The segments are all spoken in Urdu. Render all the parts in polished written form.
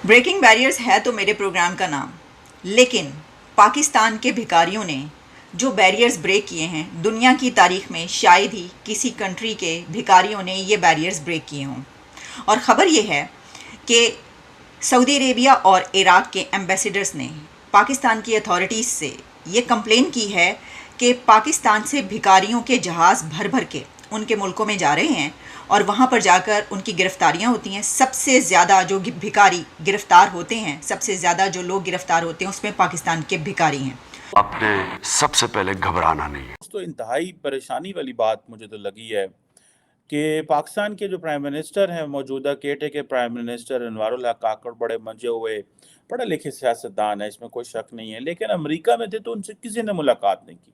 بریکنگ بیریئرز ہے تو میرے پروگرام کا نام، لیکن پاکستان کے بھکاریوں نے جو بیریئرز بریک کیے ہیں دنیا کی تاریخ میں شاید ہی کسی کنٹری کے بھکاریوں نے یہ بیریئرز بریک کیے ہوں۔ اور خبر یہ ہے کہ سعودی عربیہ اور عراق کے ایمبیسیڈرز نے پاکستان کی اتھارٹیز سے یہ کمپلین کی ہے کہ پاکستان سے بھکاریوں کے جہاز بھر بھر کے ان کے ملکوں میں جا رہے ہیں اور وہاں پر جا کر ان کی گرفتاریاں ہوتی ہیں۔ سب سے زیادہ جو بھکاری گرفتار ہوتے ہیں، سب سے زیادہ جو لوگ گرفتار ہوتے ہیں اس میں پاکستان کے بھکاری ہیں۔ آپ نے سب سے پہلے گھبرانا نہیں ہے۔ تو انتہائی پریشانی والی بات مجھے تو لگی ہے کہ پاکستان کے جو پرائم منسٹر ہیں موجودہ کیٹے کے پرائم منسٹر انوار اللہ کاکڑ بڑے منجے ہوئے پڑھے لکھے سیاستدان ہیں، اس میں کوئی شک نہیں ہے، لیکن امریکہ میں تھے تو ان سے کسی نے ملاقات نہیں کی۔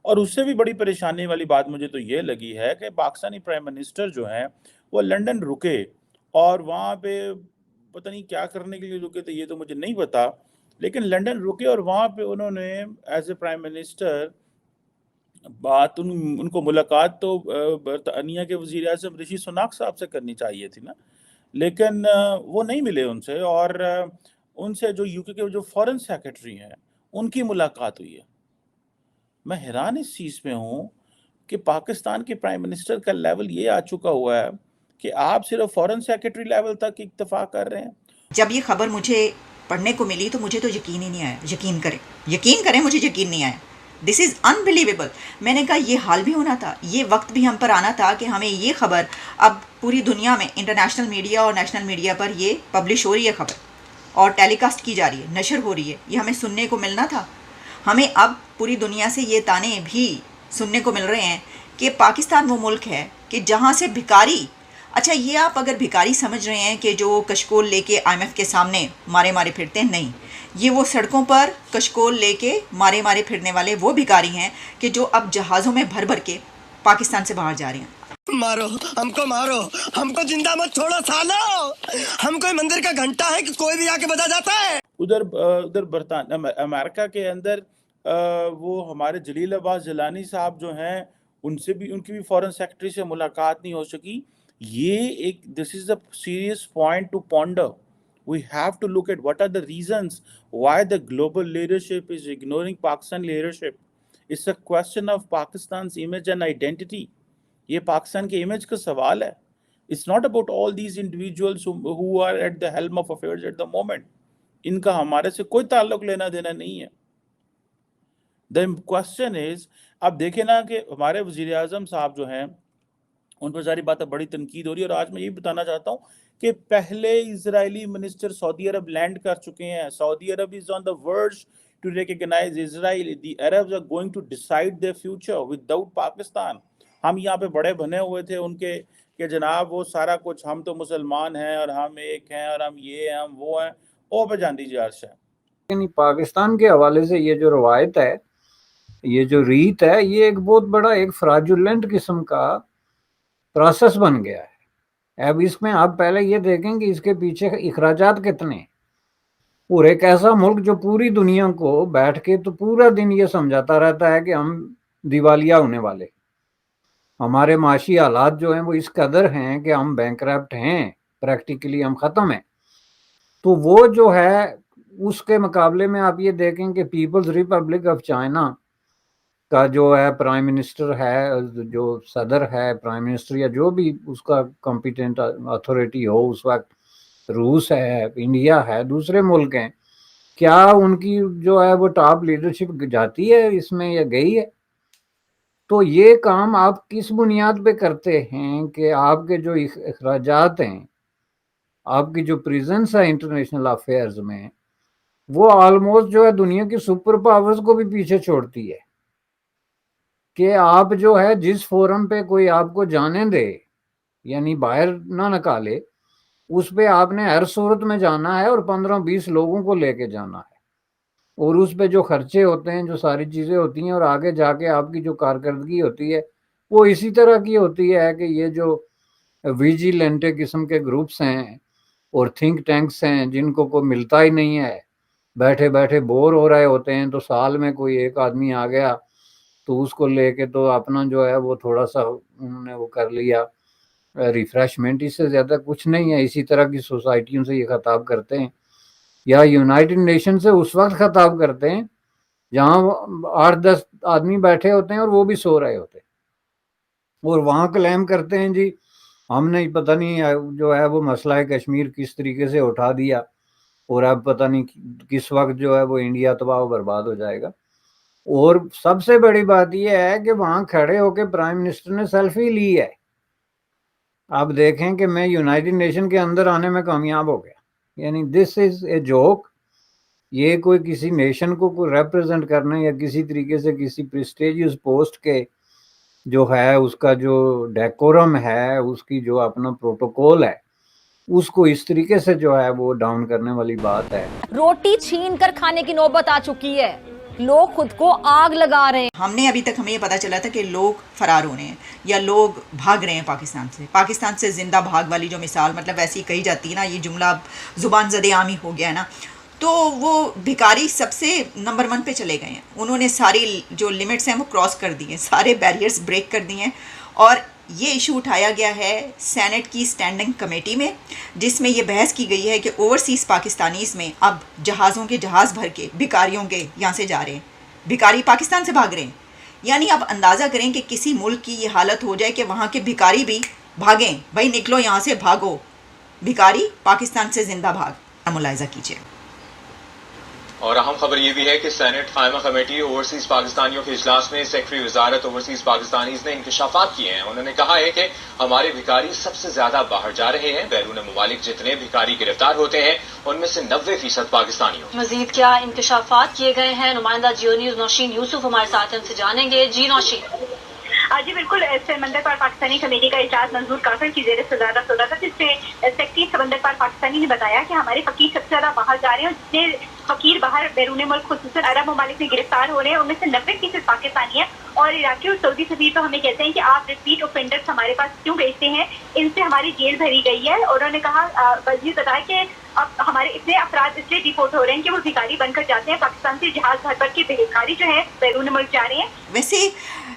اور اس سے بھی بڑی پریشانی والی بات مجھے تو یہ لگی ہے کہ پاکستانی پرائم منسٹر جو ہیں وہ لنڈن رکے اور وہاں پہ پتہ نہیں کیا کرنے کے لیے رکے تھے، یہ تو مجھے نہیں پتا، لیکن لنڈن رکے اور وہاں پہ انہوں نے ایز اے پرائم منسٹر بات ان کو ملاقات تو برطانیہ کے وزیر اعظم رشی سناک صاحب سے کرنی چاہیے تھی نا، لیکن وہ نہیں ملے ان سے، اور ان سے جو یو کے جو فورن سیکرٹری ہیں ان کی ملاقات ہوئی ہے۔ میں حیران اس چیز میں ہوں کہ پاکستان کے پرائم منسٹر کا لیول یہ آ چکا ہوا ہے کہ آپ صرف فورن سیکرٹری لیول تک اکتفا کر رہے ہیں۔ جب یہ خبر مجھے پڑھنے کو ملی تو مجھے تو یقین ہی نہیں آیا۔ یقین کریں مجھے یقین نہیں آیا۔ دس از انبلیویبل۔ میں نے کہا یہ حال بھی ہونا تھا، یہ وقت بھی ہم پر آنا تھا کہ ہمیں یہ خبر اب پوری دنیا میں انٹرنیشنل میڈیا اور نیشنل میڈیا پر یہ پبلش ہو رہی ہے خبر اور ٹیلی کاسٹ کی جا رہی ہے، نشر ہو رہی ہے، یہ ہمیں سننے کو ملنا تھا۔ ہمیں اب پوری دنیا سے یہ تانے بھی سننے کو مل رہے ہیں کہ پاکستان وہ ملک ہے کہ جہاں سے بھکاری، اچھا یہ آپ اگر بھکاری سمجھ رہے ہیں کہ جو کشکول لے کے آئی ایم ایف کے سامنے مارے مارے پھرتے ہیں، نہیں، یہ وہ سڑکوں پر کشکول لے کے مارے مارے پھرنے والے وہ بھکاری ہیں کہ جو اب جہازوں میں بھر بھر کے پاکستان سے باہر جا رہے ہیں۔ مارو ہم کو زندہ مت چھوڑو سالو، ہم کوئی مندر کا گھنٹہ ہے کہ کوئی بھی آ کے بجا جاتا ہے۔ ادھر برطانیہ امریکہ کے اندر وہ ہمارے جلیل عباس جیلانی صاحب جو ہیں ان کی بھی فورن سیکرٹری سے ملاقات نہیں ہو سکی۔ یہ ایک this is a serious point to ponder. We have to look at what are the reasons why the global leadership is ignoring Pakistan leadership. It's a question of Pakistan's image and identity. یہ پاکستان کے امیج کا سوال ہے۔ It's not about all these individuals who are at the helm of affairs at the moment. ان کا ہمارے سے کوئی تعلق لینا دینا نہیں ہے۔ The question is، اب دیکھیں نا کہ ہمارے وزیر اعظم صاحب جو ہیں ان پر ساری باتیں بڑی تنقید ہو رہی ہے، اور آج میں یہ بتانا چاہتا ہوں کہ پہلے اسرائیلی منسٹر سعودی عرب لینڈ کر چکے ہیں۔ سعودی عرب is on the verge to recognize Israel. The Arabs are going to decide their future without Pakistan. ہم یہاں پہ بڑے بنے ہوئے تھے ان کے کہ جناب وہ سارا کچھ ہم تو مسلمان ہیں اور ہم ایک ہیں اور ہم یہ ہیں ہم وہ ہیں، او پہ جان دیجیے عرش ہے۔ یعنی پاکستان کے حوالے سے یہ جو روایت ہے، یہ جو ریت ہے، یہ ایک بہت بڑا ایک فراجولنٹ قسم کا پروسیس بن گیا ہے۔ اب اس میں آپ پہلے یہ دیکھیں کہ اس کے پیچھے اخراجات کتنے ہیں۔ اور ایک ایسا ملک جو پوری دنیا کو بیٹھ کے تو پورا دن یہ سمجھاتا رہتا ہے کہ ہم دیوالیہ ہونے والے، ہمارے معاشی حالات جو ہیں وہ اس قدر ہیں کہ ہم بینکرپٹ ہیں، پریکٹیکلی ہم ختم ہیں، تو وہ جو ہے اس کے مقابلے میں آپ یہ دیکھیں کہ پیپلز ریپبلک آف چائنا کا جو ہے پرائم منسٹر ہے، جو صدر ہے پرائم منسٹر یا جو بھی اس کا کمپیٹنٹ اتھارٹی ہو اس وقت، روس ہے، انڈیا ہے، دوسرے ملک ہیں، کیا ان کی جو ہے وہ ٹاپ لیڈرشپ جاتی ہے اس میں یا گئی ہے؟ تو یہ کام آپ کس بنیاد پہ کرتے ہیں کہ آپ کے جو اخراجات ہیں، آپ کی جو پریزنس ہے انٹرنیشنل افیئرز میں، وہ آلموسٹ جو ہے دنیا کی سپر پاورز کو بھی پیچھے چھوڑتی ہے کہ آپ جو ہے جس فورم پہ کوئی آپ کو جانے دے، یعنی باہر نہ نکالے، اس پہ آپ نے ہر صورت میں جانا ہے اور 15-20 لوگوں کو لے کے جانا ہے، اور اس پہ جو خرچے ہوتے ہیں، جو ساری چیزیں ہوتی ہیں، اور آگے جا کے آپ کی جو کارکردگی ہوتی ہے وہ اسی طرح کی ہوتی ہے کہ یہ جو ویجیلنٹے قسم کے گروپس ہیں اور تھنک ٹینکس ہیں جن کو کوئی ملتا ہی نہیں ہے، بیٹھے بیٹھے بور ہو رہے ہوتے ہیں، تو سال میں کوئی ایک آدمی آ گیا تو اس کو لے کے تو اپنا جو ہے وہ تھوڑا سا انہوں نے وہ کر لیا، ریفریشمنٹ، اس سے زیادہ کچھ نہیں ہے. اسی طرح کی سوسائٹیوں سے یہ خطاب کرتے ہیں، یا یونائٹڈ نیشن سے اس وقت خطاب کرتے ہیں جہاں 8-10 آدمی بیٹھے ہوتے ہیں اور وہ بھی سو رہے ہوتے ہیں، اور وہاں کلیم کرتے ہیں جی ہم نے پتہ نہیں جو ہے وہ مسئلہ کشمیر کس طریقے سے اٹھا دیا، اور اب پتہ نہیں کس وقت جو ہے وہ انڈیا تباہ و برباد ہو جائے گا. اور سب سے بڑی بات یہ ہے کہ وہاں کھڑے ہو کے پرائم منسٹر نے سیلفی لی ہے. آپ دیکھیں کہ میں یونائٹڈ نیشن کے اندر آنے میں کامیاب ہو گیا. یعنی دس از اے جوک. یہ کوئی کسی نیشن کو کوئی ریپرزینٹ کرنا یا کسی طریقے سے کسی پریسٹیجیس پوسٹ کے جو ہے اس کا جو ڈیکورم ہے، اس کی جو اپنا پروٹوکول ہے، اس کو اس طریقے سے جو ہے وہ ڈاؤن کرنے والی بات ہے. روٹی چھین کر کھانے کی نوبت آ چکی ہے، لوگ خود کو آگ لگا رہے ہیں. ہم نے ابھی تک ہمیں یہ پتا چلا تھا کہ لوگ فرار ہو رہے ہیں یا لوگ بھاگ رہے ہیں پاکستان سے زندہ بھاگ والی جو مثال مطلب ویسی ہی کہی جاتی ہے نا، یہ جملہ اب زبان زدے عام ہی ہو گیا ہے نا. تو وہ بھکاری سب سے نمبر 1 پہ چلے گئے ہیں. انہوں نے ساری جو لیمٹس ہیں وہ کراس کر دی ہیں، سارے بیریئرز بریک کر دیے ہیں. اور یہ ایشو اٹھایا گیا ہے سینٹ کی اسٹینڈنگ کمیٹی میں، جس میں یہ بحث کی گئی ہے کہ اوورسیز پاکستانیز میں اب جہازوں کے جہاز بھر کے بھکاریوں کے یہاں سے جا رہے ہیں، بھکاری پاکستان سے بھاگ رہے ہیں. یعنی اب اندازہ کریں کہ کسی ملک کی یہ حالت ہو جائے کہ وہاں کے بھکاری بھی بھاگیں، بھائی نکلو یہاں سے، بھاگو، بھکاری پاکستان سے زندہ بھاگ. ملاحظہ کیجیے. اور اہم خبر یہ بھی ہے کہ سینٹ قائمہ کمیٹی اوورسیز پاکستانیوں کے اجلاس میں سیکرٹری وزارت اوورسیز پاکستانیز نے انکشافات کیے ہیں. انہوں نے کہا ہے کہ ہمارے بھکاری سب سے زیادہ باہر جا رہے ہیں. بیرون ممالک جتنے بھکاری گرفتار ہوتے ہیں ان میں سے 90% پاکستانی ہوں. مزید کیا انکشافات کیے گئے ہیں؟ نمائندہ جیو نیوز نوشین یوسف ہمارے ساتھ ہم سے جانیں گے. جی نوشین. جی بالکل، سمندر پار پاکستانی کمیٹی کا اجلاس منظور کافر کی زیر صدارت ہو رہا تھا، جس میں سیکرٹری سمندر پار پاکستانی نے بتایا کہ ہمارے فقیر سب سے زیادہ باہر جا رہے ہیں، اور جتنے فقیر باہر بیرون ملک خصوصاً عرب ممالک میں گرفتار ہو رہے ہیں ان میں سے 90% پاکستانی ہیں. اور عراقی اور سعودی سفیر تو ہمیں کہتے ہیں کہ آپ ریپیٹ اوفینڈرز ہمارے پاس کیوں بھیجتے ہیں، ان سے ہماری جیل بھری گئی ہے. اور انہوں نے کہا، وزیر بتایا کہ اب ہمارے اتنے افراد اس لیے ڈیپورٹ ہو رہے ہیں کہ وہ بھکاری بن کر جاتے ہیں، پاکستان سے جہاز بھر بھر کے بھکاری جو ہے بیرون ملک جا رہے ہیں. ویسے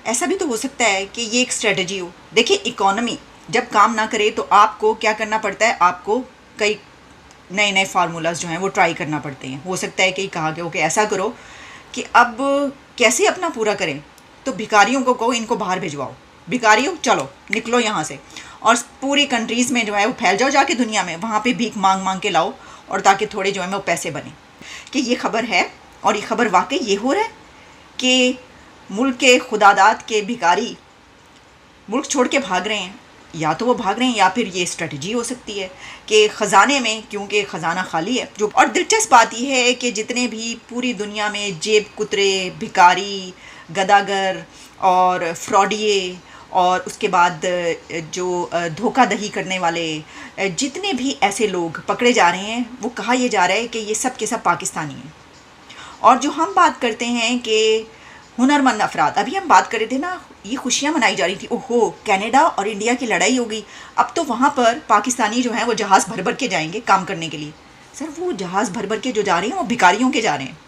ایسا بھی تو ہو سکتا ہے کہ یہ ایک اسٹریٹجی ہو. دیکھیں اکانومی جب کام نہ کرے تو آپ کو کیا کرنا پڑتا ہے، آپ کو کئی نئے فارمولاز جو ہیں وہ ٹرائی کرنا پڑتے ہیں. ہو سکتا ہے کہ کہا گیا ہو کہ ایسا کرو کہ اب کیسے اپنا پورا کریں، تو بھکاریوں کو کہو ان کو باہر بھجواؤ، بھکاریوں چلو نکلو یہاں سے، اور پوری کنٹریز میں جو ہے وہ پھیل جاؤ، جا کے دنیا میں وہاں پہ بھیک مانگ کے لاؤ، اور تاکہ تھوڑے جو ہے وہ پیسے بنیں. کہ یہ خبر ہے، اور یہ خبر واقعی یہ ہو رہا ہے کہ ملک کے خداداد کے بھکاری ملک چھوڑ کے بھاگ رہے ہیں. یا تو وہ بھاگ رہے ہیں یا پھر یہ اسٹریٹجی ہو سکتی ہے کہ خزانے میں، کیونکہ خزانہ خالی ہے. جو اور دلچسپ بات یہ ہے کہ جتنے بھی پوری دنیا میں جیب کترے، بھکاری، گداگر اور فراڈیے، اور اس کے بعد جو دھوکہ دہی کرنے والے جتنے بھی ایسے لوگ پکڑے جا رہے ہیں، وہ کہا یہ جا رہا ہے کہ یہ سب کے سب پاکستانی ہیں. اور جو ہم بات کرتے ہیں کہ ہنرمند افراد، ابھی ہم بات کر رہے تھے نا، یہ خوشیاں منائی جا رہی تھی، اوہو کینیڈا اور انڈیا کی لڑائی ہوگی، اب تو وہاں پر پاکستانی جو ہیں وہ جہاز بھر بھر کے جائیں گے کام کرنے کے لیے. سر وہ جہاز بھر بھر کے جو جا رہے ہیں وہ بھکاریوں کے جا رہے ہیں.